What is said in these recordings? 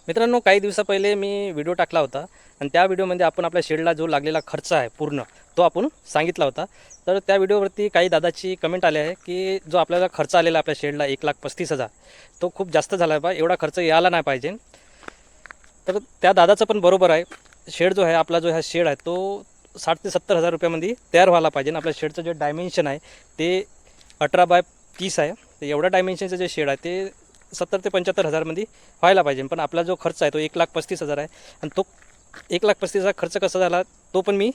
मित्रांनो, काही दिवसा पहिले मी व्हिडिओ टाकला होता आणि त्या व्हिडिओमध्ये आपण आपल्या शेडला जो लागलेला खर्च आहे पूर्ण तो आपण सांगितला होता. तर त्या व्हिडिओवरती काही दादाची कमेंट आली आहे की जो आपल्याला खर्च आलेला आपल्या शेडला 1,35,000 तो खूप जास्त झाला आहे बा, एवढा खर्च यायला नाही पाहिजे. तर त्या दादाचं पण बरोबर आहे. शेड जो आहे आपला, जो हा शेड आहे तो 60 ते 70 हजार रुपयामध्ये तयार व्हायला पाहिजे. आपल्या शेडचं जे डायमेन्शन आहे ते 18x30 आहे. तर एवढ्या डायमेन्शनचं जे शेड आहे ते 70 ते 75 हजारमध्ये व्हायला पाहिजे. पण आपला जो खर्च आहे तो 1,35,000 आहे आणि तो 1,35,000 खर्च कसा झाला तो पण मी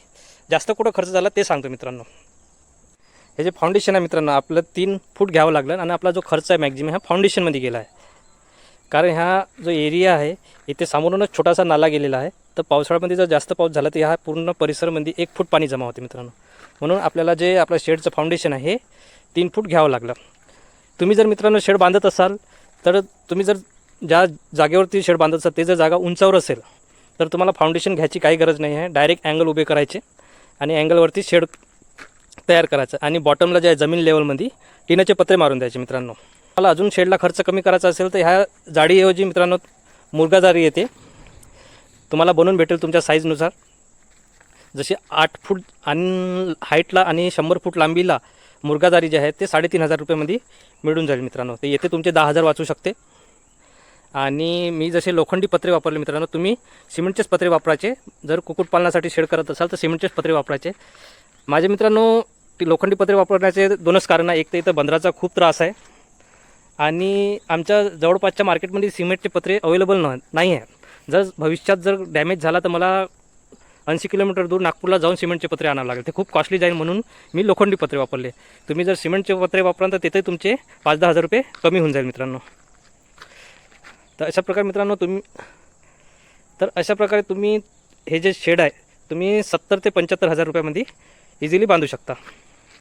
जास्त कुठं खर्च झाला ते सांगतो मित्रांनो. हे जे फाउंडेशन आहे मित्रांनो, आपलं 3 फूट घ्यावं लागलं आणि आपला जो खर्च आहे मॅक्झिमम हा फाउंडेशनमध्ये गेला आहे. कारण हा जो एरिया आहे इथे समोरूनच छोटासा नाला गेलेला आहे. तर पावसाळ्यामध्ये जर जास्त पाऊस झाला तर ह्या पूर्ण परिसरामध्ये 1 फूट पाणी जमा होते मित्रांनो. म्हणून आपल्याला जे आपलं शेडचं फाउंडेशन आहे हे 3 फूट घ्यावं लागलं. तुम्ही जर मित्रांनो शेड बांधत असाल तर तुम्ही जर ज्या जागेवरती शेड बांधत असाल ते जर जागा उंचावर असेल तर तुम्हाला फाउंडेशन घ्यायची काही गरज नाही आहे. डायरेक्ट अँगल उभे करायचे आणि अँगलवरती शेड तयार करायचं आणि बॉटमला जे आहे जमीन लेवलमध्ये टिनाचे पत्रे मारून द्यायचे मित्रांनो. मला अजून शेडला खर्च कमी करायचा असेल तर ह्या जाडीऐवजी मित्रांनो मुरगा जाळी येते, तुम्हाला बनवून भेटेल तुमच्या साईजनुसार. जसे 8 फूट आणि हाईटला आणि 100 फूट लांबीला मुरगा जाळी जे आहे ते 3,500 रुपयामध्ये मिळून जाईल मित्रांनो. ते येथे तुमचे 10,000 वाचू शकते. आणि मी जसे लोखंडी पत्रे वापरले मित्रांनो, तुम्ही सिमेंटचेच पत्रे वापरायचे. जर कुक्कुटपालनासाठी शेड करत असाल तर सिमेंटचेच पत्रे वापरायचे. माझे मित्रांनो ती लोखंडी पत्रे वापरण्याचे 2च कारण आहे. एक तर इथं बंदराचा खूप त्रास आहे आणि आमच्या जवळपासच्या मार्केटमध्ये सिमेंटचे पत्रे अवेलेबल नाही आहे. जर भविष्यात जर डॅमेज झाला तर मला 80 किलोमीटर दूर नागपूरला जाऊन सिमेंटचे पत्रे आणावं लागेल. ते खूप कॉस्टली जाईल म्हणून मी लोखंडी पत्रे वापरले. तुम्ही जर सिमेंटचे पत्रे वापराल तर तिथे तुमचे 5-10 हजार रुपये कमी होऊन जाईल मित्रांनो. तर अशा प्रकारे तुम्ही हे जे शेड आहे तुम्ही 70 ते 75 हजार रुपयामध्ये इझिली बांधू शकता.